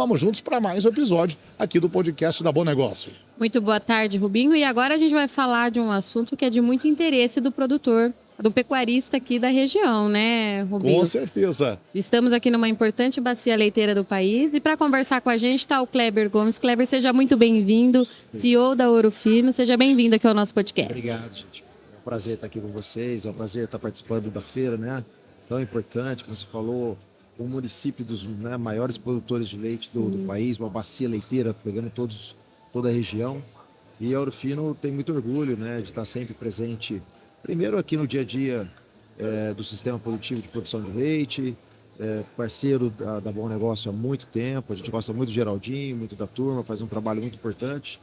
Vamos juntos para mais um episódio aqui do podcast da Bom Negócio. Muito boa tarde, Rubinho. E agora a gente vai falar de um assunto que é de muito interesse do produtor, do pecuarista aqui da região, né, Rubinho? Com certeza. Estamos aqui numa importante bacia leiteira do país e para conversar com a gente está o Kleber Gomes. Kleber, seja muito bem-vindo, CEO da Ouro Fino. Seja bem-vindo aqui ao nosso podcast. Obrigado, gente. É um prazer estar aqui com vocês, é um prazer estar participando da feira, né? Tão importante, como você falou, o município dos maiores produtores de leite do país, uma bacia leiteira pegando toda a região. E a Ouro Fino tem muito orgulho, né, de estar sempre presente, primeiro aqui no dia a dia do sistema produtivo de produção de leite, parceiro da Bom Negócio há muito tempo. A gente gosta muito do Geraldinho, muito da turma, faz um trabalho muito importante.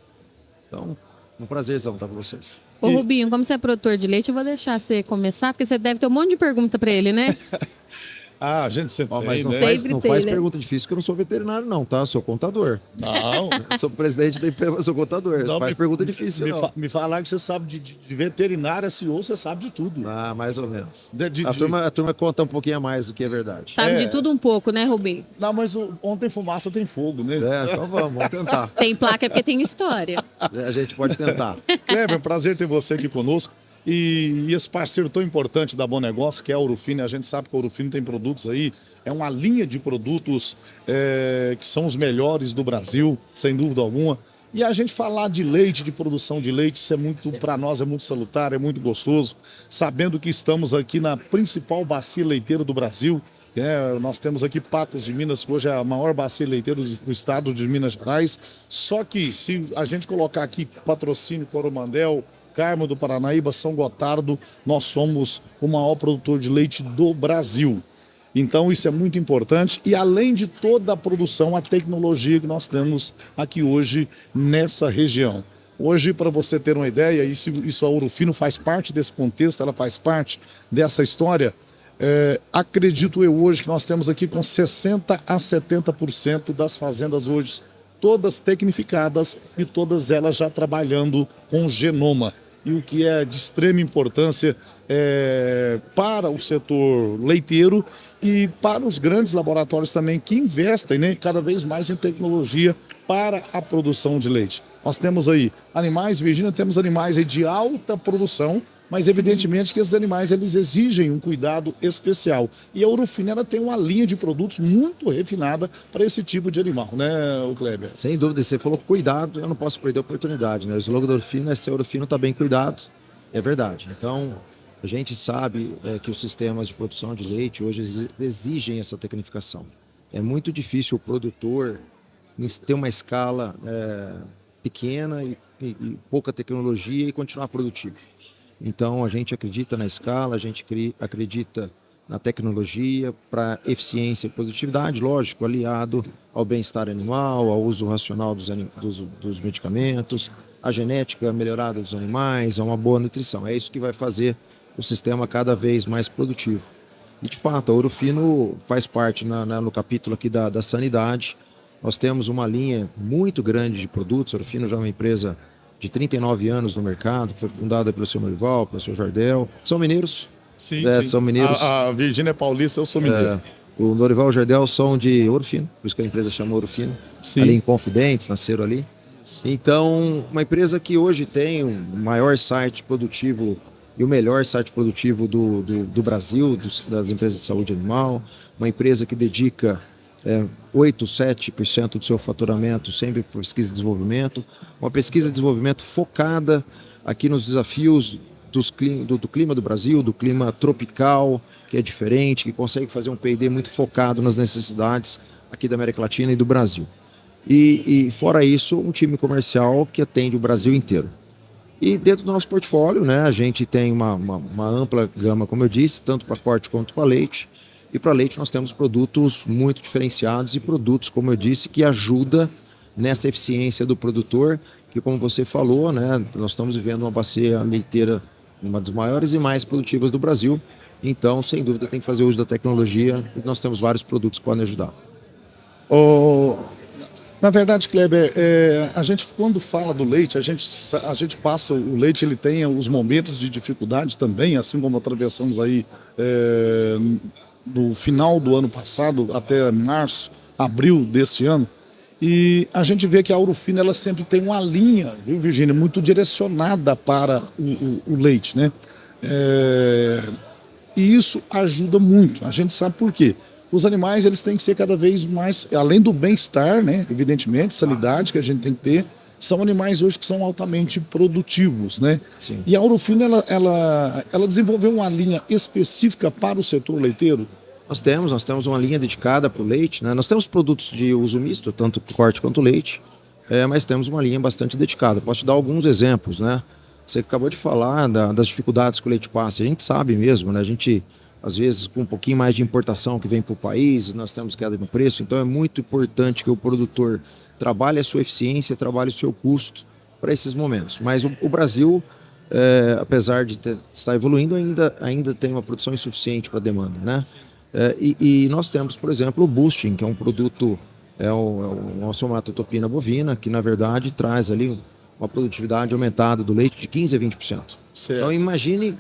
Então, um prazerzão estar com vocês. Ô, Rubinho, como você é produtor de leite, eu vou deixar você começar, porque você deve ter um monte de pergunta para ele, né? A gente sempre Mas não tem, faz pergunta difícil, que eu não sou veterinário não, tá? Eu sou contador. Não. Eu sou presidente da empresa, mas sou contador. Não faz pergunta difícil, não. Me falaram que você sabe de veterinária, CEO, você sabe de tudo. Ah, mais ou menos. A turma conta um pouquinho a mais do que é verdade. Sabe de tudo um pouco, né, Rubinho? Não, mas ontem fumaça tem fogo, né? Então vamos tentar. Tem placa porque tem história. A gente pode tentar. Kleber, é um prazer ter você aqui conosco. E esse parceiro tão importante da Bom Negócio, que é a Ouro Fino. A gente sabe que a Ouro Fino tem produtos aí, é uma linha de produtos que são os melhores do Brasil, sem dúvida alguma. E a gente falar de leite, de produção de leite, isso é muito, para nós, é muito salutar, é muito gostoso, sabendo que estamos aqui na principal bacia leiteira do Brasil. Nós temos aqui Patos de Minas, que hoje é a maior bacia leiteira do estado de Minas Gerais. Só que se a gente colocar aqui Patrocínio, Coromandel, Carmo do Paranaíba, São Gotardo, nós somos o maior produtor de leite do Brasil. Então isso é muito importante e além de toda a produção, a tecnologia que nós temos aqui hoje nessa região. Hoje, para você ter uma ideia, isso a Ouro Fino faz parte desse contexto, ela faz parte dessa história. Acredito eu hoje que nós temos aqui com 60% a 70% das fazendas hoje, todas tecnificadas e todas elas já trabalhando com genoma. E o que é de extrema importância para o setor leiteiro e para os grandes laboratórios também que investem, né, cada vez mais em tecnologia para a produção de leite. Nós temos aí animais, Virgínia, temos animais aí de alta produção, mas evidentemente que esses animais eles exigem um cuidado especial. E a Ouro Fino ela tem uma linha de produtos muito refinada para esse tipo de animal, né, Kleber? Sem dúvida, você falou cuidado, eu não posso perder a oportunidade, né? O slogan da Ouro Fino é ser Ouro Fino está bem cuidado, é verdade. Então, a gente sabe que os sistemas de produção de leite hoje exigem essa tecnificação. É muito difícil o produtor ter uma escala pequena e pouca tecnologia e continuar produtivo. Então, a gente acredita na escala, a gente acredita na tecnologia para eficiência e produtividade, lógico, aliado ao bem-estar animal, ao uso racional dos medicamentos, a genética melhorada dos animais, a uma boa nutrição. É isso que vai fazer o sistema cada vez mais produtivo. E, de fato, a Ouro Fino faz parte no capítulo aqui da sanidade. Nós temos uma linha muito grande de produtos. A Ouro Fino já é uma empresa de 39 anos no mercado, que foi fundada pelo seu Norival, pelo seu Jardel. São mineiros? Sim. São mineiros. A Virgínia é paulista, eu sou mineiro. O Norival e o Jardel são de Ouro Fino, por isso que a empresa chama Ouro Fino. Sim. Ali em Confidentes, nasceram ali. Então, uma empresa que hoje tem o maior site produtivo e o melhor site produtivo do Brasil, das empresas de saúde animal. Uma empresa que dedica 8, 7% do seu faturamento sempre para pesquisa e desenvolvimento. Uma pesquisa e desenvolvimento focada aqui nos desafios do clima do Brasil, do clima tropical, que é diferente, que consegue fazer um P&D muito focado nas necessidades aqui da América Latina e do Brasil. E fora isso, um time comercial que atende o Brasil inteiro. E dentro do nosso portfólio, né, a gente tem uma ampla gama, como eu disse, tanto para corte quanto para leite. E para leite nós temos produtos muito diferenciados e produtos, como eu disse, que ajudam nessa eficiência do produtor, que como você falou, né, nós estamos vivendo uma bacia leiteira, uma das maiores e mais produtivas do Brasil. Então, sem dúvida, tem que fazer uso da tecnologia e nós temos vários produtos que podem ajudar. Na verdade, Kleber, a gente quando fala do leite, a gente passa, o leite ele tem os momentos de dificuldade também, assim como atravessamos aí do final do ano passado até março, abril deste ano. E a gente vê que a Ouro Fino ela sempre tem uma linha, viu, Virgínia, muito direcionada para o leite, né? E isso ajuda muito. A gente sabe por quê. Os animais eles têm que ser cada vez mais, além do bem-estar, né? Evidentemente, sanidade que a gente tem que ter, são animais hoje que são altamente produtivos, né? Sim. E a Ouro Fino ela desenvolveu uma linha específica para o setor leiteiro. Nós temos uma linha dedicada para o leite, né? Nós temos produtos de uso misto, tanto corte quanto leite, mas temos uma linha bastante dedicada. Posso te dar alguns exemplos, né? Você acabou de falar das dificuldades que o leite passa. A gente sabe mesmo, né? A gente, às vezes, com um pouquinho mais de importação que vem para o país, nós temos queda no preço, então é muito importante que o produtor trabalhe a sua eficiência, trabalhe o seu custo para esses momentos. Mas o Brasil, apesar de estar evoluindo, ainda tem uma produção insuficiente para a demanda, né? E nós temos, por exemplo, o Boosting, que é um produto, uma somatotropina bovina, que na verdade traz ali uma produtividade aumentada do leite de 15% a 20%. Certo. Então imagine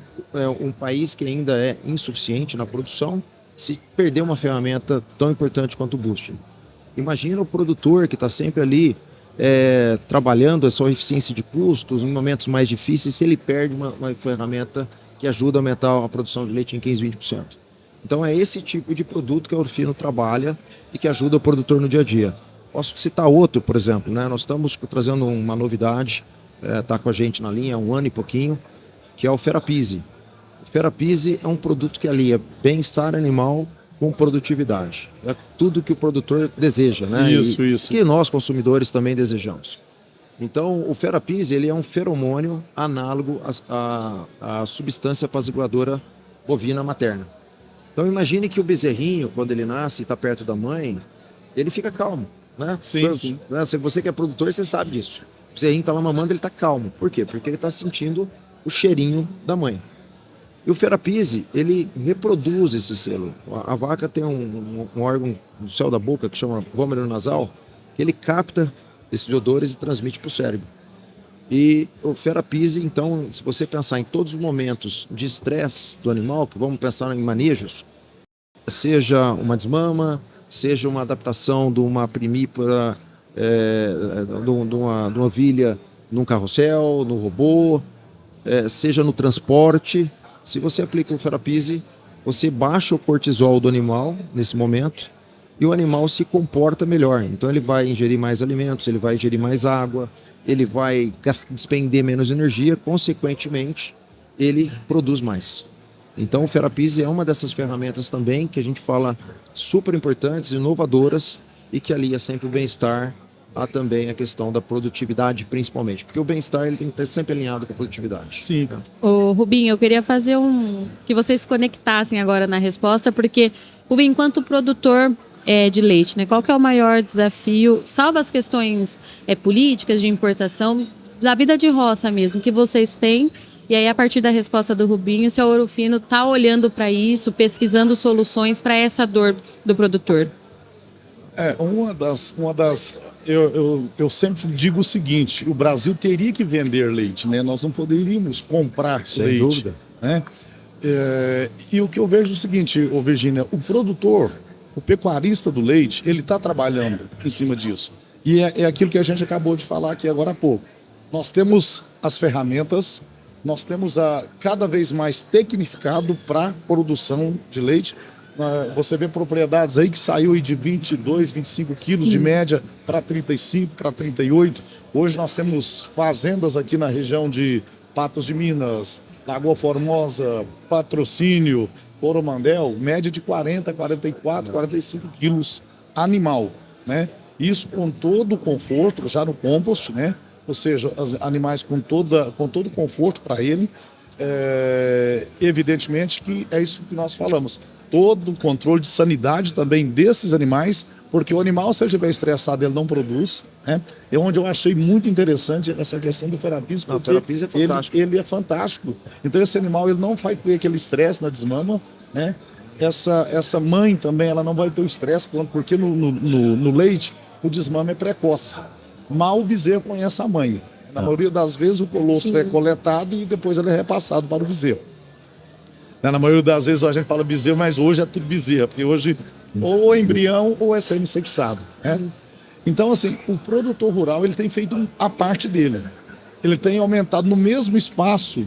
um país que ainda é insuficiente na produção, se perder uma ferramenta tão importante quanto o Boosting. Imagina o produtor que está sempre ali trabalhando a sua eficiência de custos em momentos mais difíceis, se ele perde uma ferramenta que ajuda a aumentar a produção de leite em 15%, 20%. Então é esse tipo de produto que a Ouro Fino trabalha e que ajuda o produtor no dia a dia. Posso citar outro, por exemplo, né? Nós estamos trazendo uma novidade, está com a gente na linha há um ano e pouquinho, que é o Ferapise. O Ferapise é um produto que alia bem-estar animal com produtividade. É tudo que o produtor deseja, né? Isso. Que nós, consumidores, também desejamos. Então, o Ferapise ele é um feromônio análogo à substância apaziguadora bovina materna. Então, imagine que o bezerrinho, quando ele nasce e está perto da mãe, ele fica calmo, né? Sim. Se você que é produtor, você sabe disso. O bezerrinho está lá mamando, ele está calmo. Por quê? Porque ele está sentindo o cheirinho da mãe. E o Ferapise, ele reproduz esse selo. A vaca tem um órgão no céu da boca que chama vômero nasal, que ele capta esses odores e transmite para o cérebro. E o Ferapise, então, se você pensar em todos os momentos de estresse do animal, que vamos pensar em manejos, seja uma desmama, seja uma adaptação de uma primípara, de uma ovilha num carrossel, no robô, seja no transporte, se você aplica o Ferapise, você baixa o cortisol do animal nesse momento e o animal se comporta melhor. Então ele vai ingerir mais alimentos, ele vai ingerir mais água, ele vai despender menos energia, consequentemente, ele produz mais. Então o Ferapise é uma dessas ferramentas também que a gente fala super importantes, inovadoras e que alia sempre o bem-estar a também a questão da produtividade, principalmente. Porque o bem-estar ele tem que estar sempre alinhado com a produtividade. Sim. Ô, Rubinho, eu queria fazer que vocês se conectassem agora na resposta, porque, Rubinho, enquanto produtor de leite, né, qual que é o maior desafio, salvo as questões políticas de importação, da vida de roça mesmo, que vocês têm? E aí, a partir da resposta do Rubinho, se a Ouro Fino está olhando para isso, pesquisando soluções para essa dor do produtor? Eu sempre digo o seguinte: o Brasil teria que vender leite, né? Nós não poderíamos comprar Sem leite. dúvida. Né? E o que eu vejo é o seguinte, Virgínia, o produtor, o pecuarista do leite, ele está trabalhando em cima disso. E é aquilo que a gente acabou de falar aqui agora há pouco. Nós temos as ferramentas, nós temos cada vez mais tecnificado para produção de leite. Você vê propriedades aí que saiu de 22, 25 quilos Sim. de média para 35, para 38. Hoje nós temos fazendas aqui na região de Patos de Minas, Lagoa Formosa, Patrocínio, Coromandel, média de 40, 44, 45 quilos animal, né? Isso com todo o conforto, já no compost, né? Ou seja, os animais com todo o conforto para ele. Evidentemente que é isso que nós falamos. Todo o controle de sanidade também desses animais, porque o animal, se ele estiver estressado, ele não produz, né? É onde eu achei muito interessante essa questão do Ferapise, porque O Ferapise é fantástico. ele é fantástico. Então esse animal ele não vai ter aquele estresse na desmama, né? Essa mãe também ela não vai ter o estresse, porque no leite o desmame é precoce. Mal o bezerro conhece a mãe. Na maioria das vezes o colostro Sim. é coletado e depois ele é repassado para o bezerro. Na maioria das vezes a gente fala bezerro, mas hoje é tudo bezerro, porque hoje ou é embrião ou é semi-sexado, né? Então, assim, o produtor rural ele tem feito a parte dele. Ele tem aumentado no mesmo espaço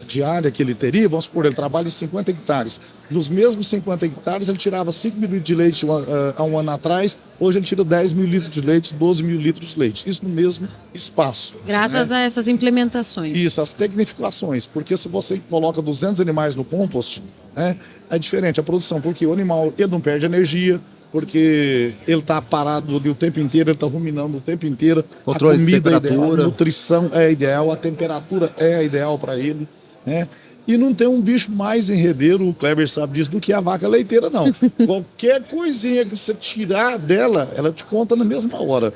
de área que ele teria, vamos supor, ele trabalha em 50 hectares. Nos mesmos 50 hectares, ele tirava 5 mil litros de leite há um ano atrás, hoje ele tira 10 mil litros de leite, 12 mil litros de leite. Isso no mesmo espaço. Graças a essas implementações. Isso, as tecnificações, porque se você coloca 200 animais no compost, né, é diferente a produção, porque o animal ele não perde energia, porque ele está parado ali o tempo inteiro, ele está ruminando o tempo inteiro, Controle a comida de é ideal, a temperatura. nutrição é ideal, a temperatura é ideal para ele, né? E não tem um bicho mais enredeiro, o Kleber sabe disso, do que a vaca leiteira, não. Qualquer coisinha que você tirar dela, ela te conta na mesma hora,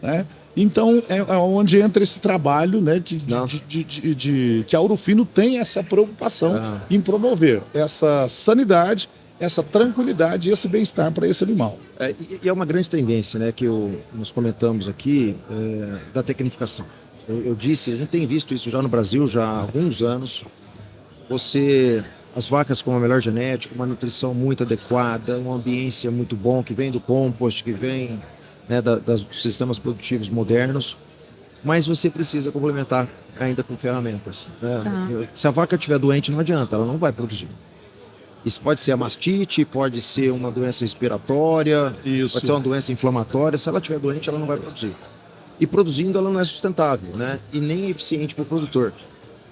né? Então, é onde entra esse trabalho, né, que a Ouro Fino tem essa preocupação em promover essa sanidade, essa tranquilidade e esse bem-estar para esse animal. E é uma grande tendência, né, que nós comentamos aqui, da tecnificação. Eu disse, a gente tem visto isso já no Brasil já há alguns anos. As vacas com a melhor genética, uma nutrição muito adequada, uma ambiência muito bom, que vem do compost, que vem, né, dos sistemas produtivos modernos, mas você precisa complementar ainda com ferramentas, né? Se a vaca estiver doente, não adianta, ela não vai produzir. Isso pode ser a mastite, pode ser uma doença respiratória, pode ser uma doença inflamatória. Se ela estiver doente, ela não vai produzir. E produzindo, ela não é sustentável, né? E nem eficiente para o produtor.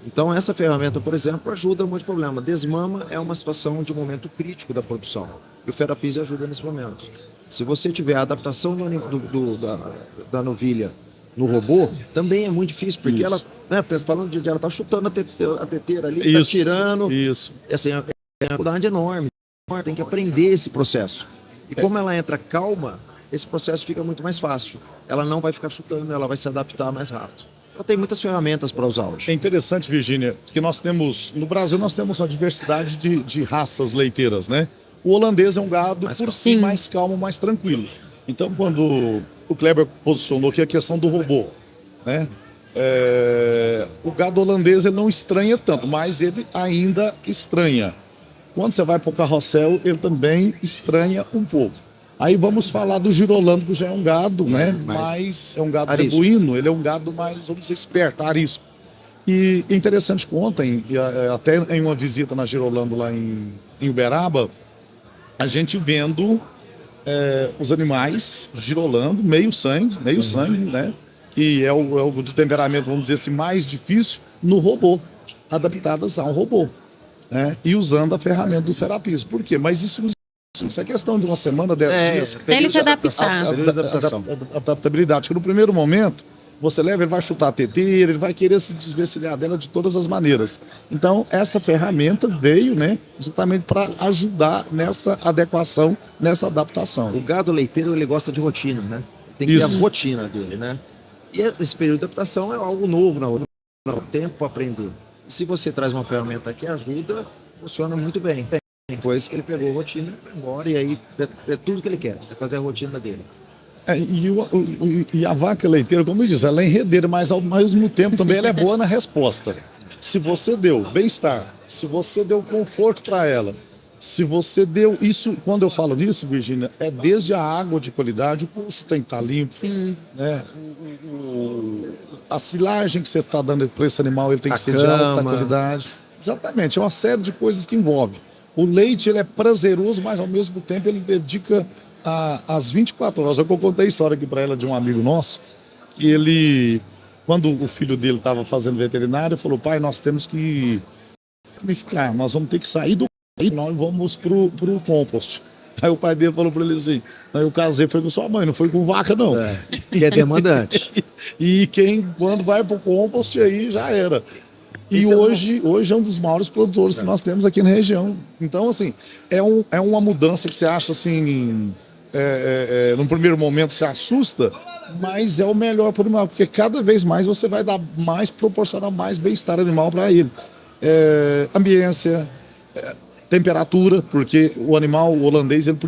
Então, essa ferramenta, por exemplo, ajuda muito problema. Desmama é uma situação de um momento crítico da produção. E o Ferapis ajuda nesse momento. Se você tiver a adaptação da novilha no robô, também é muito difícil, porque ela, né, falando de ela tá chutando a teteira ali, está tirando. Isso. Assim, é uma dificuldade enorme. Tem que aprender esse processo. E como ela entra calma, esse processo fica muito mais fácil. Ela não vai ficar chutando, ela vai se adaptar mais rápido. Então tem muitas ferramentas para usar hoje. É interessante, Virgínia, que no Brasil nós temos uma diversidade de raças leiteiras, né? O holandês é um gado mais calmo, mais tranquilo. Então, quando o Kleber posicionou aqui a questão do robô, né? O gado holandês ele não estranha tanto, mas ele ainda estranha. Quando você vai para o carrossel, ele também estranha um pouco. Aí vamos falar do girolando, que já é um gado, né? Mas é um gado zebuíno, ele é um gado mais, vamos dizer, esperto, arisco. E é interessante que ontem, até em uma visita na Girolando lá em Uberaba, a gente vendo os animais girolando, meio sangue, né? Que é o do temperamento, vamos dizer assim, mais difícil no robô, adaptadas a um robô, né? E usando a ferramenta do Ferapis. Por quê? Mas isso é questão de uma semana, 10 dias. Até ele se adaptar. Adaptabilidade. Que no primeiro momento, você leva, ele vai chutar a teteira, ele vai querer se desvencilhar dela de todas as maneiras. Então, essa ferramenta veio, né, exatamente para ajudar nessa adequação, nessa adaptação. O gado leiteiro, ele gosta de rotina, né? Tem que ter a rotina dele, né? E esse período de adaptação é algo novo, não tempo para aprender. E se você traz uma ferramenta que ajuda, funciona muito bem. Depois que ele pegou a rotina, vai embora, e aí é tudo que ele quer, é fazer a rotina dele. E a vaca leiteira, como eu disse, ela é enredeira, mas ao mesmo tempo também ela é boa na resposta. Se você deu bem-estar, se você deu conforto para ela, se você deu isso, quando eu falo nisso, Virgínia, é desde a água de qualidade, o coxo tem que estar limpo, né? A silagem que você está dando para esse animal, ele tem que ser de alta qualidade. Exatamente, é uma série de coisas que envolve. O leite, ele é prazeroso, mas ao mesmo tempo ele dedica às 24 horas. Eu contei a história aqui para ela de um amigo nosso, que ele, quando o filho dele estava fazendo veterinário, falou: pai, nós temos que ficar, nós vamos ter que sair do e nós vamos pro compost. Aí o pai dele falou para ele assim: eu casei, foi com sua mãe, não foi com vaca, não. Que é demandante. E quando vai pro compost, aí já era. E hoje é um dos maiores produtores que nós temos aqui na região. Então, assim, é uma mudança que você acha, assim, num primeiro momento você assusta, mas é o melhor para o animal, porque cada vez mais você vai proporcionar mais bem-estar animal para ele. Ambiência, temperatura, porque o animal holandês, ele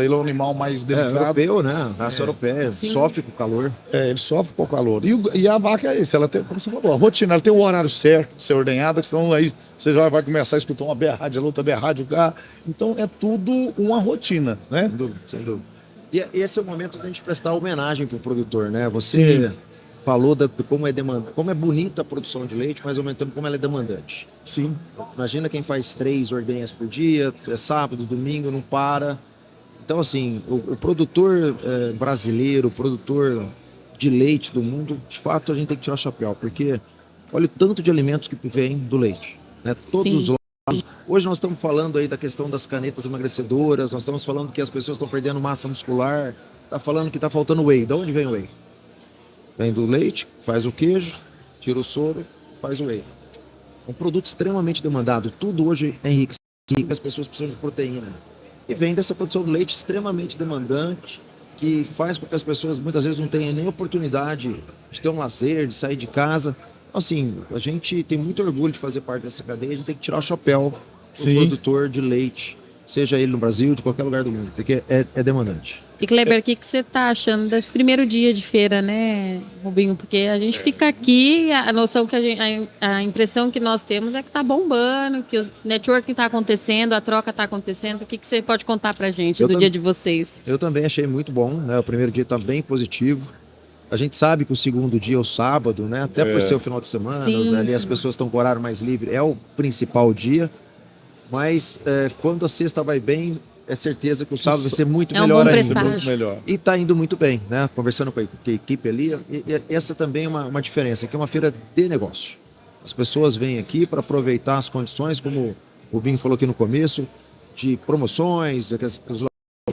é um animal mais delicado. Europeu, né? Raça europeia, sofre com o calor. Ele sofre com o calor. E a vaca é isso, ela tem, como você falou, a rotina, ela tem um horário certo de ser ordenhada, senão aí você já vai começar a escutar uma berrada, outra berrada, então é tudo uma rotina, né? Sem dúvida. E esse é o momento da gente prestar homenagem para o produtor, né? Você falou de como como é bonita a produção de leite, mas ao mesmo tempo como ela é demandante. Sim. Imagina quem faz 3 ordenhas por dia, é sábado, domingo, não para. Então, assim, o produtor brasileiro, o produtor de leite do mundo, de fato, a gente tem que tirar o chapéu, porque olha o tanto de alimentos que vem do leite, né? Todos os lados. Hoje nós estamos falando aí da questão das canetas emagrecedoras, nós estamos falando que as pessoas estão perdendo massa muscular, está falando que está faltando whey. De onde vem o whey? Vem do leite, faz o queijo, tira o soro, faz o whey. Um produto extremamente demandado. Tudo hoje é enriquecido, as pessoas precisam de proteína. E vem dessa produção de leite extremamente demandante, que faz com que as pessoas muitas vezes não tenham nem oportunidade de ter um lazer, de sair de casa. Assim, a gente tem muito orgulho de fazer parte dessa cadeia, a gente tem que tirar o chapéu do produtor de leite, seja ele no Brasil, de qualquer lugar do mundo, porque é demandante. E Kleber, o que você está achando desse primeiro dia de feira, né, Rubinho? Porque a gente fica aqui, a noção que a impressão que nós temos é que está bombando, que o networking está acontecendo, a troca está acontecendo. O que você pode contar para a gente do dia de vocês? Eu também achei muito bom, né? O primeiro dia está bem positivo. A gente sabe que o segundo dia é o sábado, né? Até por ser o final de semana, Sim, ali as pessoas estão com horário mais livre, é o principal dia. Mas quando a sexta vai bem, é certeza que o sábado vai ser muito melhor ainda. Muito melhor. E está indo muito bem, né? Conversando com a equipe ali, e essa também é uma diferença, que é uma feira de negócio. As pessoas vêm aqui para aproveitar as condições, como o Binho falou aqui no começo, de promoções, de que as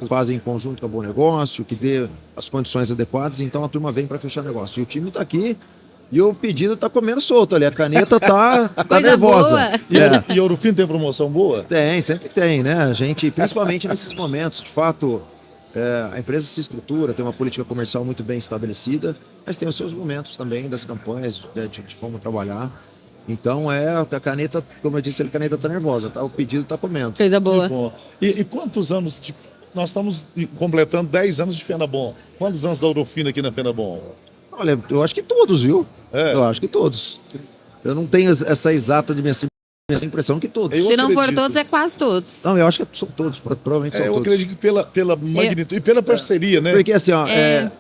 fazem em conjunto com o Bom Negócio, que dê as condições adequadas, então a turma vem para fechar negócio. E o time está aqui e o pedido está comendo solto ali, a caneta tá nervosa. Boa. E Ouro Fino tem promoção boa? Tem, sempre tem, né? A gente, principalmente nesses momentos, de fato, a empresa se estrutura, tem uma política comercial muito bem estabelecida, mas tem os seus momentos também das campanhas, de como trabalhar. Então a caneta, como eu disse, a caneta está nervosa, tá? O pedido está comendo. Coisa boa. Bom. E quantos anos nós estamos completando 10 anos de Fenabom. Quantos anos da Ouro Fino aqui na Fenabom? Olha, eu acho que todos, viu? É. Eu acho que todos. Eu não tenho essa exata dimensão, essa impressão que todos. Se não for todos, é quase todos. Não, eu acho que são todos, provavelmente são eu todos. acredito que pela magnitude e pela parceria, né? Porque assim, ó,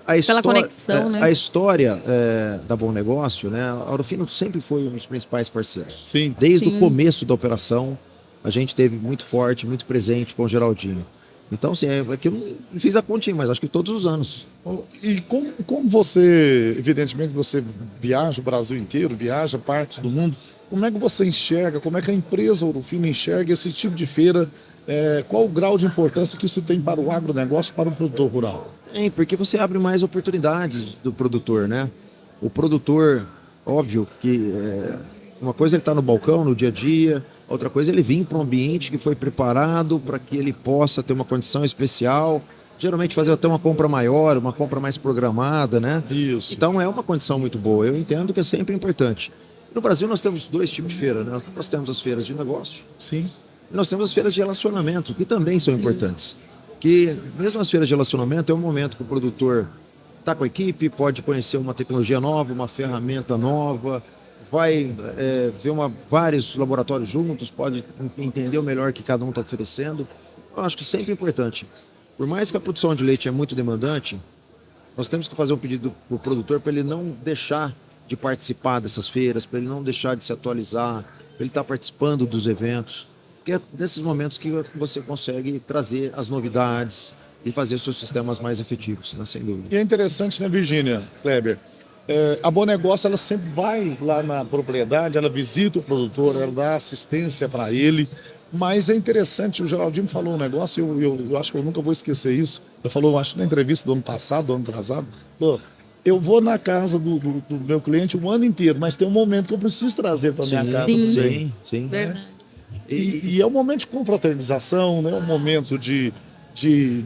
a história, pela conexão, né? A história da Bom Negócio, né? A Ouro Fino sempre foi um dos principais parceiros. Sim. Desde o começo da operação, a gente teve muito forte, muito presente com o Geraldinho. Então, assim, que eu não fiz a continha, mas acho que todos os anos. E como você, evidentemente, você viaja o Brasil inteiro, viaja partes do mundo, como é que você enxerga, como é que a empresa Ouro Fino enxerga esse tipo de feira? Qual o grau de importância que isso tem para o agronegócio, para o produtor rural? Tem, porque você abre mais oportunidades do produtor, né? O produtor, óbvio que uma coisa ele está no balcão, no dia a dia, outra coisa ele vir para um ambiente que foi preparado para que ele possa ter uma condição especial, geralmente fazer até uma compra maior, uma compra mais programada, né? Isso. Então é uma condição muito boa, eu entendo que é sempre importante. No Brasil nós temos 2 tipos de feira, né? Nós temos as feiras de negócio. Sim. E nós temos as feiras de relacionamento, que também são importantes. Que mesmo as feiras de relacionamento é um momento que o produtor está com a equipe, pode conhecer uma tecnologia nova, uma ferramenta nova, vai ver vários laboratórios juntos, pode entender o melhor que cada um está oferecendo. Eu acho que sempre é importante. Por mais que a produção de leite é muito demandante, nós temos que fazer um pedido para o produtor para ele não deixar de participar dessas feiras, para ele não deixar de se atualizar, para ele estar participando dos eventos. Porque é nesses momentos que você consegue trazer as novidades e fazer seus sistemas mais efetivos, né? Sem dúvida. E é interessante, né, Virgínia, Kleber? A Bom Negócio, ela sempre vai lá na propriedade, ela visita o produtor, ela dá assistência para ele. Mas é interessante, o Geraldinho falou um negócio, eu acho que eu nunca vou esquecer isso. Ele falou, acho que na entrevista do ano passado, do ano atrasado, falou, eu vou na casa do meu cliente o ano inteiro, mas tem um momento que eu preciso trazer para minha casa também. Sim. Verdade. E é um momento de confraternização, né? É um momento de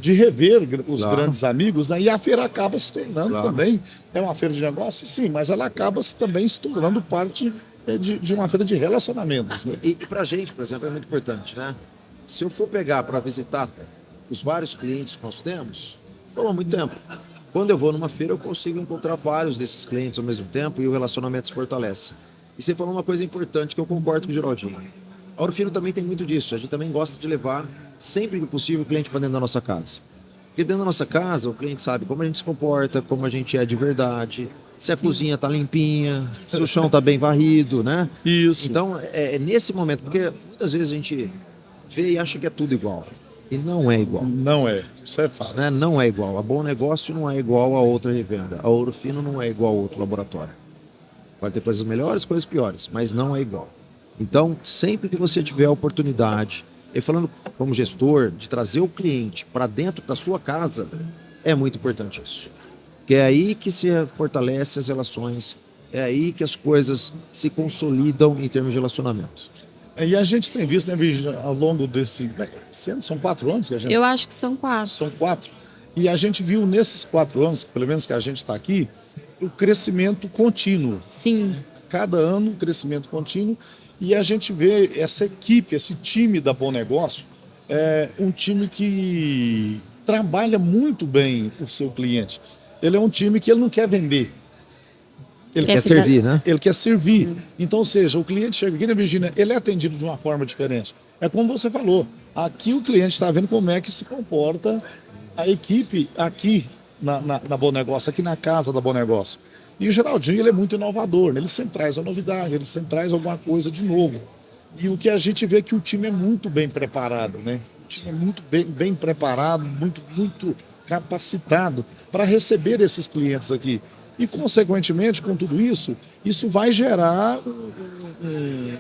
rever os grandes amigos, né? E a feira acaba se tornando também, é uma feira de negócio, sim, mas ela acaba também se tornando parte de uma feira de relacionamentos. Né? E para a gente, por exemplo, é muito importante, né? Se eu for pegar para visitar os vários clientes que nós temos, toma muito tempo. Quando eu vou numa feira, eu consigo encontrar vários desses clientes ao mesmo tempo e o relacionamento se fortalece. E você falou uma coisa importante que eu concordo com o Geraldinho. A Ouro Fino também tem muito disso. A gente também gosta de levar, sempre que possível, o cliente para dentro da nossa casa. Porque dentro da nossa casa, o cliente sabe como a gente se comporta, como a gente é de verdade, se a cozinha está limpinha, se o chão está bem varrido, né? Isso. Então, é nesse momento, porque muitas vezes a gente vê e acha que é tudo igual. E não é igual. Não é, isso é fato. Né? Não é igual. A Bom Negócio não é igual a outra revenda. A Ouro Fino não é igual a outro laboratório. Pode ter coisas melhores, coisas piores, mas não é igual. Então, sempre que você tiver a oportunidade, e falando como gestor, de trazer o cliente para dentro da sua casa, é muito importante isso. Porque é aí que se fortalece as relações, é aí que as coisas se consolidam em termos de relacionamento. E a gente tem visto, né, Virginia, ao longo esse ano, são 4 anos que a gente... Eu acho que são 4. São 4. E a gente viu nesses 4 anos, pelo menos que a gente está aqui, o crescimento contínuo. Sim. Cada ano, um crescimento contínuo. E a gente vê essa equipe, esse time da Bom Negócio, um time que trabalha muito bem o seu cliente. Ele é um time que ele não quer vender. Ele quer servir, né? Ele quer servir. Então, ou seja, o cliente chega aqui na Virgínia, ele é atendido de uma forma diferente. É como você falou, aqui o cliente está vendo como é que se comporta a equipe aqui na Bom Negócio, aqui na casa da Bom Negócio. E o Geraldinho, ele é muito inovador, né? Ele sempre traz a novidade, ele sempre traz alguma coisa de novo. E o que a gente vê é que o time é muito bem preparado, né? O time é muito bem preparado, muito capacitado para receber esses clientes aqui. E, consequentemente, com tudo isso, isso vai gerar um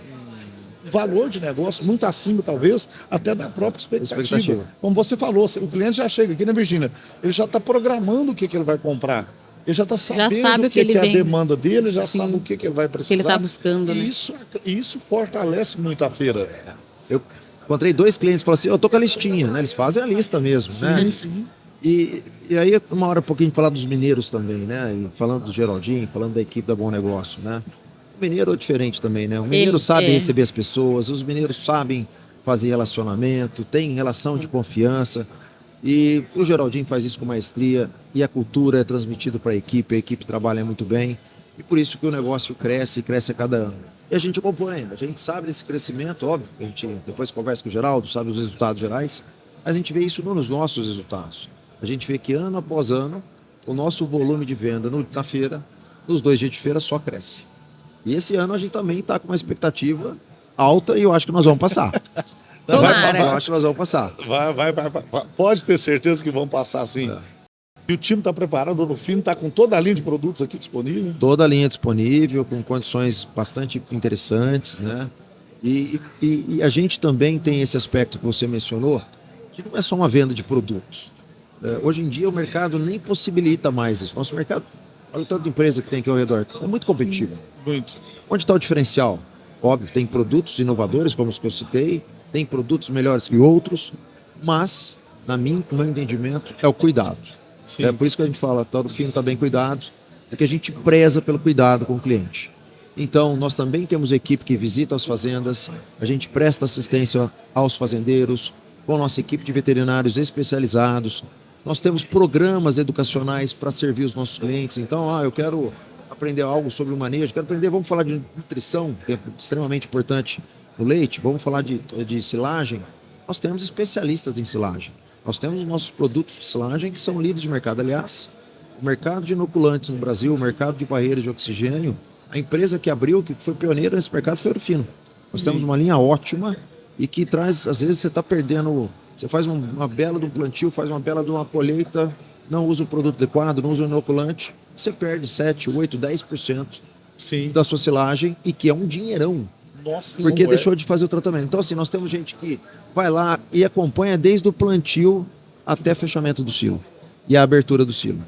valor de negócio muito acima, talvez, até da própria expectativa. Como você falou, o cliente já chega aqui na Virgínia, ele já está programando o que ele vai comprar. Ele já está sabendo o que é a demanda dele, já sabe o que ele vai precisar. Que ele está buscando, né? Isso fortalece muito a feira. Eu encontrei 2 clientes que falaram assim, eu tô com a listinha, né? Eles fazem a lista mesmo, né? Sim. E aí, uma hora um pouquinho falar dos mineiros também, né? E falando do Geraldinho, falando da equipe da Bom Negócio, né? O mineiro é diferente também, né? O mineiro sabe receber as pessoas, os mineiros sabem fazer relacionamento, tem relação de confiança. E o Geraldinho faz isso com maestria e a cultura é transmitida para a equipe trabalha muito bem. E por isso que o negócio cresce e cresce a cada ano. E a gente acompanha, a gente sabe desse crescimento, óbvio. A gente depois conversa com o Geraldo, sabe os resultados gerais. A gente vê isso nos nossos resultados. A gente vê que ano após ano, o nosso volume de venda na feira, nos 2 dias de feira, só cresce. E esse ano a gente também está com uma expectativa alta e eu acho que nós vamos passar. Tomara. Eu acho que nós vamos passar. Vai. Pode ter certeza que vão passar, sim. E o time está preparado, no fim, está com toda a linha de produtos aqui disponível? Toda a linha disponível, com condições bastante interessantes, né? E a gente também tem esse aspecto que você mencionou, que não é só uma venda de produtos. Hoje em dia o mercado nem possibilita mais isso. Nosso mercado, olha o tanto de empresa que tem aqui ao redor, é muito competitivo. Muito. Onde está o diferencial? Óbvio, tem produtos inovadores, como os que eu citei, tem produtos melhores que outros, mas, no meu entendimento, é o cuidado. Sim. É por isso que a gente fala, todo fino está bem cuidado, porque a gente preza pelo cuidado com o cliente. Então, nós também temos equipe que visita as fazendas, a gente presta assistência aos fazendeiros, com nossa equipe de veterinários especializados. Nós temos programas educacionais para servir os nossos clientes. Então, eu quero aprender algo sobre o manejo, quero aprender, vamos falar de nutrição, que é extremamente importante no leite, vamos falar de silagem. Nós temos especialistas em silagem. Nós temos os nossos produtos de silagem que são líderes de mercado. Aliás, o mercado de inoculantes no Brasil, o mercado de barreiras de oxigênio, a empresa que abriu, que foi pioneira nesse mercado foi a Ouro Fino. Nós temos uma linha ótima e que traz, às vezes você está perdendo, você faz uma bela de um plantio, faz uma bela de uma colheita, não usa o produto adequado, não usa o inoculante, você perde 7, 8, 10% Sim. da sua silagem e que é um dinheirão. Nossa, porque deixou de fazer o tratamento. Então, assim, nós temos gente que vai lá e acompanha desde o plantio até fechamento do silo e a abertura do silo.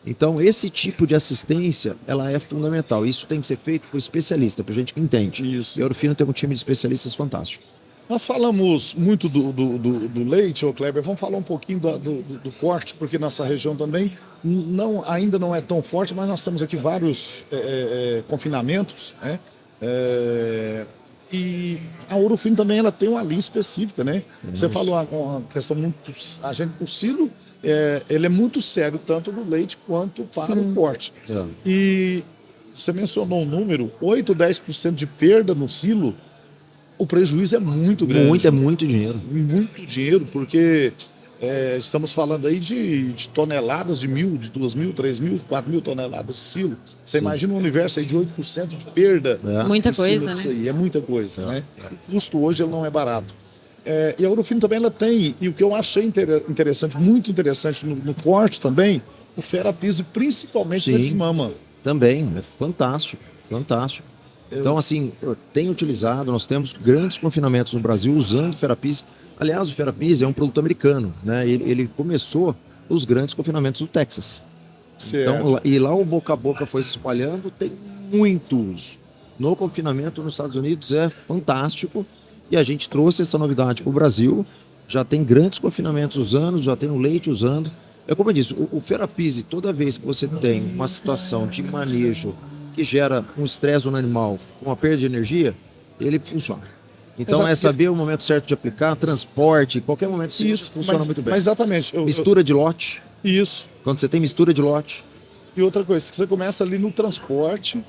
Então, esse tipo de assistência, ela é fundamental. Isso tem que ser feito por especialista, por gente que entende. Isso. E a Ouro Fino tem um time de especialistas fantástico. Nós falamos muito do leite, Kleber. Vamos falar um pouquinho do corte, porque nossa região também ainda não é tão forte, mas nós temos aqui vários confinamentos, né? E a Ouro Fino também ela tem uma linha específica, né? Você falou uma questão muito... O silo, ele é muito sério, tanto no leite quanto para o corte. E você mencionou um número, 8, 10% de perda no silo, o prejuízo é muito grande. É muito dinheiro. Muito dinheiro, porque Estamos falando aí de toneladas, de 1.000, de 2.000, 3.000, 4.000 toneladas de silo. Você imagina um universo aí de 8% de perda. Muita de coisa, silo né? disso aí. É muita coisa, né? O custo hoje ele não é barato. E a Ourofino também ela tem, e o que eu achei interessante, muito interessante no corte também, o Ferapise, principalmente na Sim. desmama. Também, é fantástico, fantástico. Então, assim, eu tenho utilizado, nós temos grandes confinamentos no Brasil usando Ferapise. Aliás, o Ferapise é um produto americano, né? Ele começou os grandes confinamentos do Texas. Então, e lá o boca a boca foi se espalhando, tem muito uso. No confinamento nos Estados Unidos é fantástico e a gente trouxe essa novidade para o Brasil. Já tem grandes confinamentos usando, já tem o leite usando. É como eu disse, o Ferapise, toda vez que você tem uma situação de manejo que gera um estresse no animal, uma perda de energia, ele funciona. Então Exato. é saber o momento certo de aplicar, transporte, qualquer momento Isso funciona muito bem. Mas exatamente. Mistura de lote, Isso. quando você tem mistura de lote. E outra coisa, que você começa ali no transporte.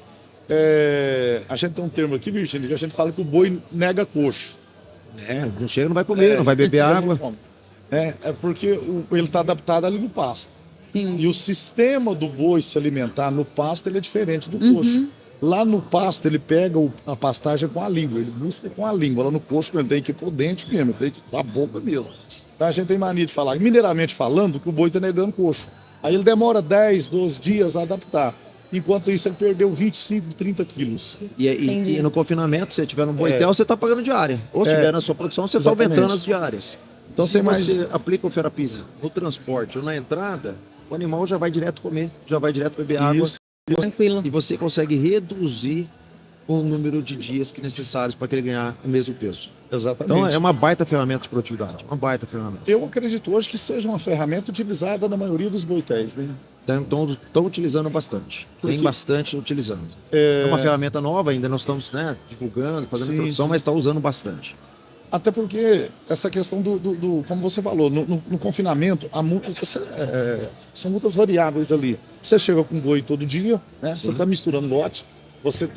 A gente tem um termo aqui, Virgínia, que a gente fala que o boi nega coxo. Não chega, não vai comer, não vai beber água. É porque ele está adaptado ali no pasto. Sim. E o sistema do boi se alimentar no pasto ele é diferente do coxo. Lá no pasto ele pega a pastagem com a língua, ele busca com a língua. Lá no coxo ele tem que ir pro dente mesmo, ele tem que ir com a boca mesmo. Então a gente tem mania de falar, mineiramente falando, que o boi está negando coxo. Aí ele demora 10, 12 dias a adaptar. Enquanto isso ele perdeu 25, 30 quilos. E no confinamento, se você tiver no boitel, você está pagando diária. Ou tiver na sua produção, você está Exatamente. aumentando as diárias. Então, se você você aplica o Ferapise no transporte ou na entrada, o animal já vai direto comer, já vai direto beber água. Isso. Tranquilo. E você consegue reduzir o número de dias que necessários para que ele ganhar o mesmo peso. Exatamente. Então é uma baita ferramenta de produtividade, uma baita ferramenta. Eu acredito hoje que seja uma ferramenta utilizada na maioria dos boitéis, né? Estão utilizando bastante. Tem bastante utilizando. É uma ferramenta nova, ainda nós estamos divulgando, fazendo Sim, produção, sim. mas está usando bastante. Até porque essa questão como você falou, no confinamento, são muitas variáveis ali. Você chega com boi todo dia, né? Você está misturando lote, você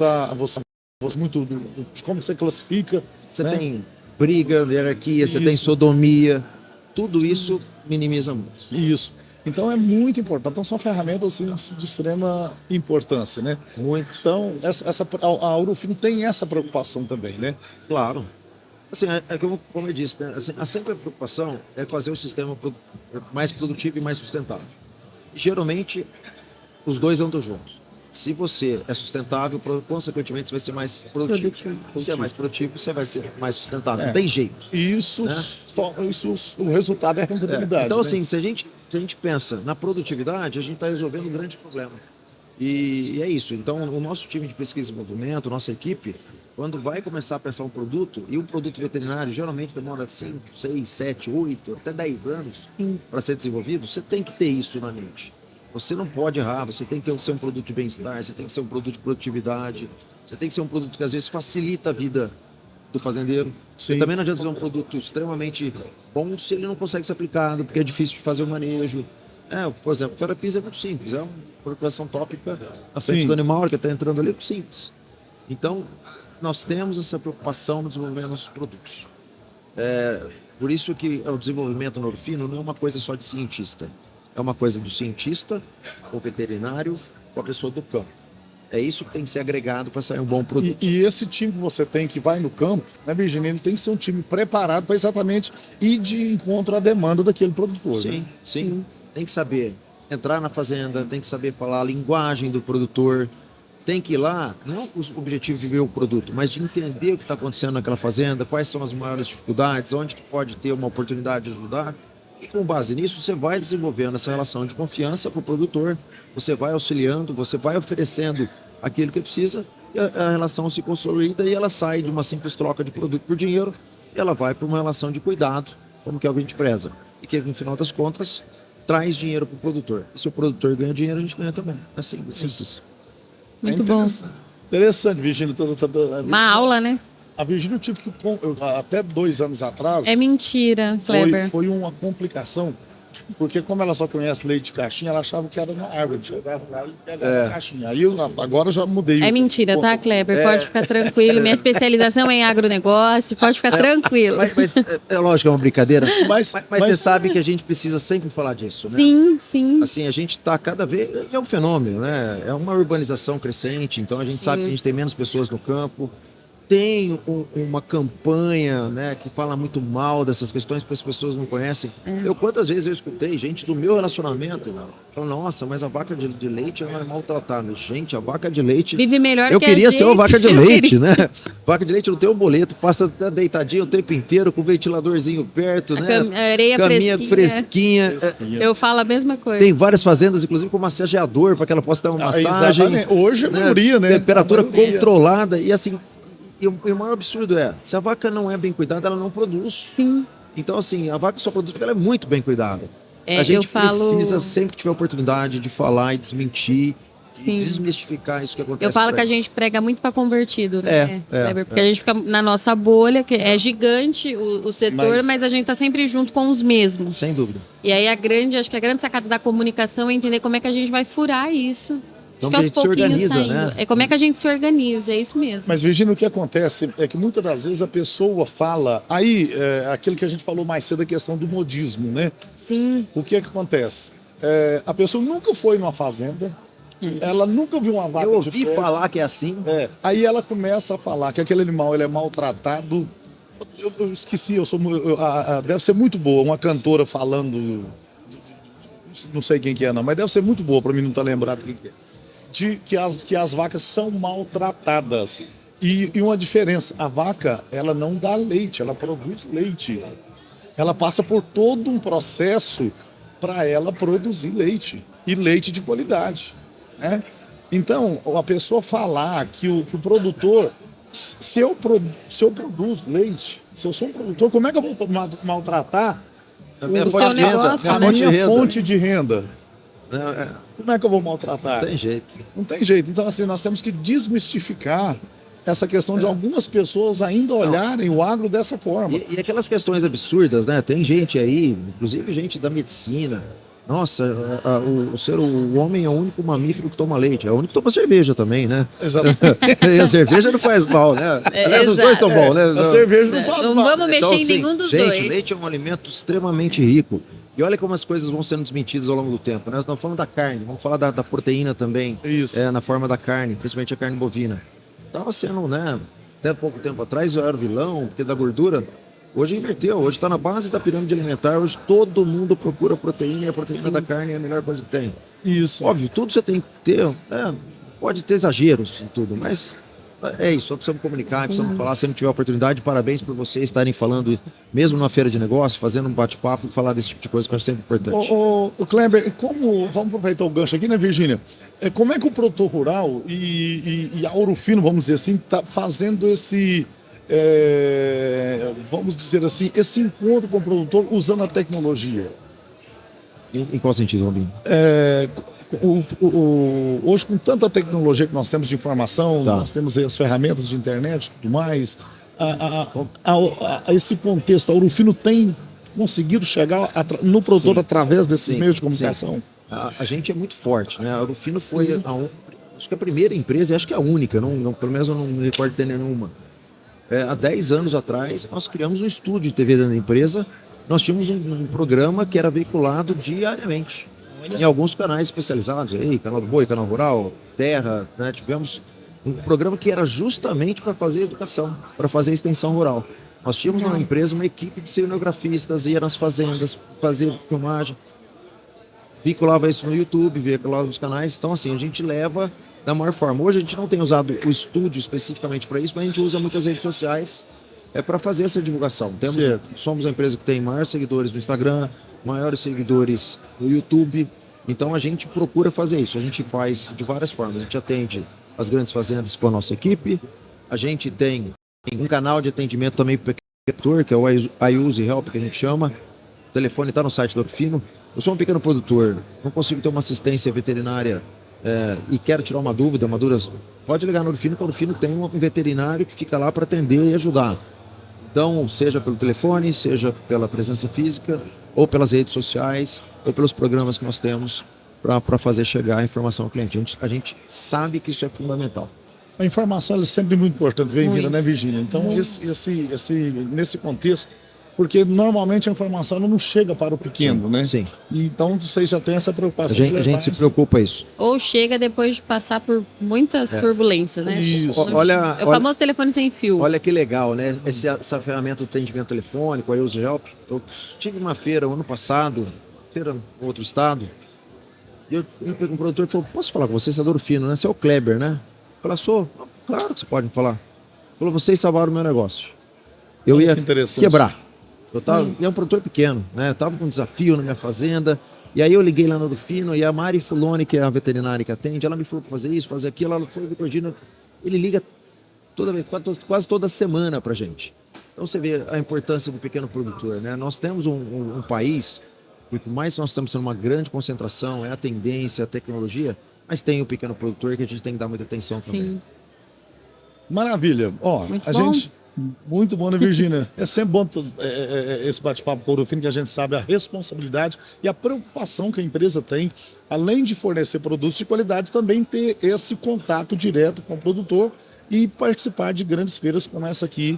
muito de como você classifica. Você né? tem briga, hierarquia, você tem Isso. sodomia, tudo isso minimiza muito. Isso. Então é muito importante. Então são ferramentas assim, de extrema importância, né? Muito. Então a Ourofino tem essa preocupação também, né? Claro. Assim, como eu disse, né? Assim, sempre a preocupação é fazer o sistema mais produtivo e mais sustentável. E, geralmente, os dois andam juntos. Se você é sustentável, consequentemente, você vai ser mais produtivo. Se você é mais produtivo, você vai ser mais sustentável. Não tem jeito. E isso, Né? o resultado é a rentabilidade. Então, né? assim, se a gente pensa na produtividade, a gente está resolvendo um grande problema. E é isso. Então, o nosso time de pesquisa e desenvolvimento, nossa equipe, quando vai começar a pensar um produto, e um produto veterinário geralmente demora 5, 6, 7, 8, até 10 anos para ser desenvolvido, você tem que ter isso na mente. Você não pode errar, você tem que ser um produto de bem-estar, você tem que ser um produto de produtividade, você tem que ser um produto que às vezes facilita a vida do fazendeiro. Sim. E também não adianta fazer um produto extremamente bom se ele não consegue ser aplicado, porque é difícil de fazer o manejo. Por exemplo, o Ferapise é muito simples, é uma preocupação tópica na frente Sim. do animal que está entrando ali, é muito simples. Então, nós temos essa preocupação no desenvolvimento dos nossos produtos. Por isso que o desenvolvimento no Ourofino não é uma coisa só de cientista. É uma coisa do cientista, o veterinário, com a pessoa do campo. É isso que tem que ser agregado para sair um bom produto. E esse time que você tem que vai no campo, né, Virginia, ele tem que ser um time preparado para exatamente ir de encontro à demanda daquele produtor. Sim, né? sim. Tem que saber entrar na fazenda, tem que saber falar a linguagem do produtor, tem que ir lá, não com o objetivo de ver o produto, mas de entender o que está acontecendo naquela fazenda, quais são as maiores dificuldades, onde que pode ter uma oportunidade de ajudar. E com base nisso, você vai desenvolvendo essa relação de confiança com o produtor, você vai auxiliando, você vai oferecendo aquilo que precisa, e a relação se consolida e ela sai de uma simples troca de produto por dinheiro, e ela vai para uma relação de cuidado, como que é o que a gente preza. E que, no final das contas, traz dinheiro para o produtor. E se o produtor ganha dinheiro, a gente ganha também. É simples. Muito bom. Interessante, Virginia. Uma aula, né? A Virginia eu tive que, até 2 anos atrás... É mentira, Kleber. Foi uma complicação. Porque como ela só conhece leite de caixinha, ela achava que era uma árvore. Chegava lá e pegava a caixinha. Aí agora eu já mudei. É mentira, tá, Kleber? Pode ficar tranquilo. Minha especialização é em agronegócio, pode ficar tranquilo. Mas é lógico que é uma brincadeira. Mas Você sabe que a gente precisa sempre falar disso, né? Sim, sim. Assim, a gente está cada vez... É um fenômeno, né? É uma urbanização crescente, então a gente sabe que a gente tem menos pessoas no campo. Tem uma campanha, né, que fala muito mal dessas questões, porque as pessoas não conhecem. Quantas vezes eu escutei gente do meu relacionamento falando, nossa, mas a vaca de leite é um animal tratado. Gente, a vaca de leite... Vive melhor eu que a queria gente. ser uma vaca de leite, né? Vaca de leite não tem um boleto, passa deitadinho o tempo inteiro, com o ventiladorzinho perto, né? Areia Caminha fresquinha. Eu falo a mesma coisa. Tem várias fazendas, inclusive, com massageador, para que ela possa dar uma massagem. Exatamente. Hoje a maioria, né? Temperatura A maioria. controlada. E assim, e o maior absurdo é, se a vaca não é bem cuidada, ela não produz. Sim. Então, assim, a vaca só produz porque ela é muito bem cuidada. É, a gente eu falo- precisa, sempre que tiver oportunidade, de falar e desmentir, Sim. e desmistificar isso que acontece. Eu falo por que a aí. gente prega muito para convertido, né? É. Porque a gente fica na nossa bolha, que é gigante o setor, mas a gente tá sempre junto com os mesmos. Sem dúvida. E aí acho que a grande sacada da comunicação é entender como é que a gente vai furar isso. Então, Acho que aos que a gente se pouquinhos organiza, tá indo. né? É como é que a gente se organiza, é isso mesmo. Mas, Virgínia, o que acontece é que muitas das vezes a pessoa fala... Aí, aquilo que a gente falou mais cedo, a questão do modismo, né? Sim, O que é que acontece? A pessoa nunca foi numa fazenda, ela nunca viu uma vaca Eu de ouvi perto. falar que é assim. Aí ela começa a falar que aquele animal ele é maltratado. Eu esqueci, deve ser muito boa, uma cantora falando... Não sei quem que é, não, mas deve ser muito boa, para mim não estar lembrado quem que é. Que as vacas são maltratadas. E uma diferença, a vaca, ela não dá leite, ela produz leite. Ela passa por todo um processo para ela produzir leite, e leite de qualidade, né? Então, a pessoa falar que o produtor, se eu produzo leite, se eu sou um produtor, como é que eu vou maltratar O seu negócio, a né? minha fonte de renda? Não, Como é que eu vou maltratar? tem jeito. Não tem jeito. Então, assim, nós temos que desmistificar essa questão de algumas pessoas ainda olharem o agro dessa forma. E aquelas questões absurdas, né? Tem gente aí, inclusive gente da medicina. Nossa, o homem é o único mamífero que toma leite. É o único que toma cerveja também, né? Exatamente. E a cerveja não faz mal, né? Aliás, os dois são bons, né? A cerveja não faz Não mal. vamos mexer em assim, nenhum dos gente, dois. leite é um alimento extremamente rico. E olha como as coisas vão sendo desmentidas ao longo do tempo, né? Nós estamos falando da carne, vamos falar da proteína também. Isso. Na forma da carne, principalmente a carne bovina. Estava sendo, né? Até pouco tempo atrás eu era o vilão, porque da gordura. Hoje inverteu, hoje está na base da pirâmide alimentar, hoje todo mundo procura proteína e a proteína da carne é a melhor coisa que tem. Isso. Óbvio, tudo você tem que ter, pode ter exageros em tudo, mas é isso, só precisamos comunicar, precisamos falar, sempre que tiver oportunidade, parabéns por vocês estarem falando, mesmo numa feira de negócio, fazendo um bate-papo e falar desse tipo de coisa que eu acho sempre importante. O Kleber, vamos aproveitar o gancho aqui, né, Virgínia? Como é que o produtor rural e a Ouro Fino, vamos dizer assim, está fazendo esse, vamos dizer assim, esse encontro com o produtor usando a tecnologia? Em qual sentido, Robinho? Hoje, com tanta tecnologia que nós temos de informação, Tá. nós temos aí as ferramentas de internet e tudo mais, a esse contexto, a Ouro Fino tem conseguido chegar no produtor Sim. através desses Sim, meios de sim. comunicação? A gente é muito forte, né? A Ouro Fino foi acho que a primeira empresa, e acho que a única, pelo menos eu não me recordo de ter nenhuma. Há 10 anos atrás, nós criamos um estúdio de TV dentro da empresa. Nós tínhamos um programa que era veiculado diariamente em alguns canais especializados, aí, Canal do Boi, Canal Rural, Terra, né? Tivemos um programa que era justamente para fazer educação, para fazer extensão rural. Nós tínhamos na empresa uma equipe de cinegrafistas, ia nas fazendas, fazia filmagem, vinculava isso no YouTube, vinculava nos canais. Então, assim, a gente leva da maior forma. Hoje a gente não tem usado o estúdio especificamente para isso, mas a gente usa muitas redes sociais para fazer essa divulgação. Somos a empresa que tem maiores seguidores no Instagram, maiores seguidores no YouTube. Então a gente procura fazer isso. A gente faz de várias formas. A gente atende as grandes fazendas com a nossa equipe. A gente tem um canal de atendimento também para o produtor, que é o iUse Help, que a gente chama. O telefone está no site do Ouro Fino. Eu sou um pequeno produtor, não consigo ter uma assistência veterinária e quero tirar uma dúvida, pode ligar no Ouro Fino, que o Ouro Fino tem um veterinário que fica lá para atender e ajudar. Então, seja pelo telefone, seja pela presença física, ou pelas redes sociais, ou pelos programas que nós temos para fazer chegar a informação ao cliente. A gente sabe que isso é fundamental. A informação ela é sempre muito importante, bem-vinda, Muito. né, Virgínia? Então, nesse contexto, porque normalmente a informação ela não chega para o pequeno, né? Sim. Então, vocês já têm essa A preocupação de gente, a levar gente se esse- preocupa isso. Ou chega depois de passar por muitas turbulências, né? Isso. Olha- É o olha- famoso telefone sem fio. Olha que legal, né? Essa ferramenta do atendimento telefônico, a Use Help. Eu tive uma feira ano passado, feira em outro estado, e um produtor falou, posso falar com você, você é Ouro Fino, né? Você é o Kleber, né? Eu falei, sou. Claro que você pode me falar. Ele falou, vocês salvaram o meu negócio. Eu Olha ia que interessante. quebrar. Eu tava, é um produtor pequeno, né? Eu tava com um desafio na minha fazenda. E aí eu liguei lá no Ouro Fino e a Mari Fuloni, que é a veterinária que atende, ela me falou para fazer isso, fazer aquilo. Ela foi, Virgínia, ele liga toda vez, quase toda semana pra gente. Então você vê a importância do pequeno produtor, né? Nós temos um país, por mais que nós estamos sendo uma grande concentração, é a tendência, a tecnologia, mas tem o pequeno produtor que a gente tem que dar muita atenção também. Sim. Maravilha. Ó, Muito a bom. gente. Muito bom, né, Virgínia? É sempre bom esse bate-papo com o Ouro Fino, que a gente sabe a responsabilidade e a preocupação que a empresa tem, além de fornecer produtos de qualidade, também ter esse contato direto com o produtor e participar de grandes feiras como essa aqui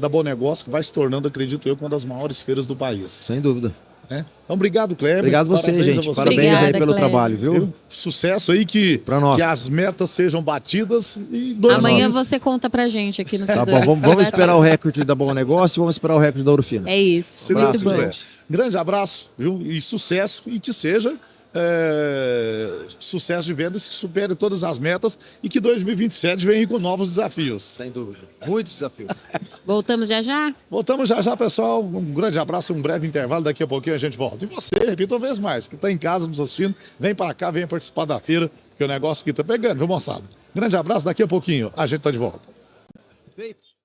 da Bom Negócio, que vai se tornando, acredito eu, uma das maiores feiras do país. Sem dúvida. Né? Então, obrigado, Kleber. Obrigado você, Parabéns a gente. você. Parabéns aí Obrigada, pelo Kleber. trabalho, viu? Sucesso aí, que Pra nós. as metas sejam batidas e Amanhã nós. você conta pra gente aqui no Tá bom, vamos esperar o recorde da Bom Negócio e vamos esperar o recorde da Ouro Fino. É isso. Se Muito Deus bom. quiser. Grande abraço, viu? E sucesso, e que seja sucesso de vendas, que supere todas as metas e que 2027 venha com novos desafios. Sem dúvida. Muitos desafios. Voltamos já já? Voltamos já já, pessoal. Um grande abraço, um breve intervalo. Daqui a pouquinho a gente volta. E você, repito uma vez mais, que está em casa nos assistindo, vem para cá, venha participar da feira, porque o negócio aqui está pegando, viu, moçada? Grande abraço, daqui a pouquinho a gente está de volta. Feito.